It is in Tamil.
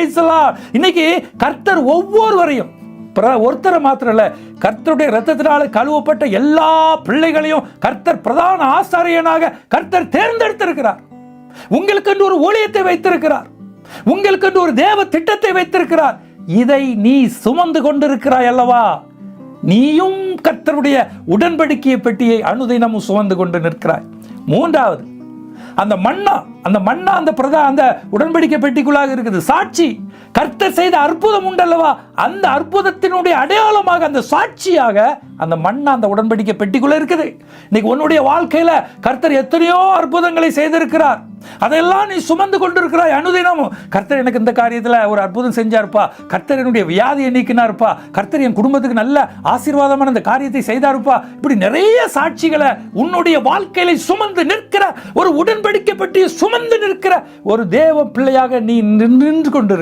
Praise the Lord. இன்னைக்கு கர்த்தர் ஒவ்வொருவரையும், ஒருத்தரை மாத்திரம் இல்ல, கர்த்தருடைய இரத்தத்தினால கழுவப்பட்ட எல்லா பிள்ளைகளையும் கர்த்தர் பிரதான ஆசாரியனாக கர்த்தர் தேர்ந்தெடுத்திருக்கிறார். உங்களுக்கு ஒரு ஊழியத்தை வைத்திருக்கிறார். உங்களுக்கு ஒரு தேவ திட்டத்தை வைத்திருக்கிறார். இதை நீ சுமந்து கொண்டிருக்கிறாய் அல்லவா? நீயும் கர்த்தருடைய உடன்படிக்கை பெட்டியை அனுதினமும் சுமந்து கொண்டு நிற்கிறாய். மூன்றாவது, அந்த மன்னா அந்த உடன்படிக்கை பெட்டிக்குள்ளாக இருக்குது. சாட்சி, கர்த்தர் செய்த அற்புதம் உண்டல்லவா, அந்த அற்புதத்தினுடைய அடையாளமாக, அந்த சாட்சியாக அந்த மன்னா அந்த உடன்படிக்கை பெட்டிக்குள்ள இருக்குது. இன்னைக்கு உன்னுடைய வாழ்க்கையில கர்த்தர் எத்தனையோ அற்புதங்களை செய்திருக்கிறார். அதெல்லாம் நீ சுமந்து கொண்டிருக்கிறாய் அனுதினமும். கர்த்தர் எனக்கு இந்த காரியத்தில் ஒரு அற்புதம் செஞ்சாருப்பா, கர்த்தர் என்னுடைய வியாதியை நீக்கினாருப்பா, கர்த்தர் என் குடும்பத்துக்கு நல்ல ஆசீர்வாதமான இந்த காரியத்தை செய்தாருப்பா. இப்படி நிறைய சாட்சிகளை உன்னுடைய வாழ்க்கையில சுமந்து நிற்கிற, ஒரு உடன்படிக்கை பெட்டியை சுமந்து நிற்கிற ஒரு தேவ பிள்ளையாக நீ நின்று கொண்டிருக்க.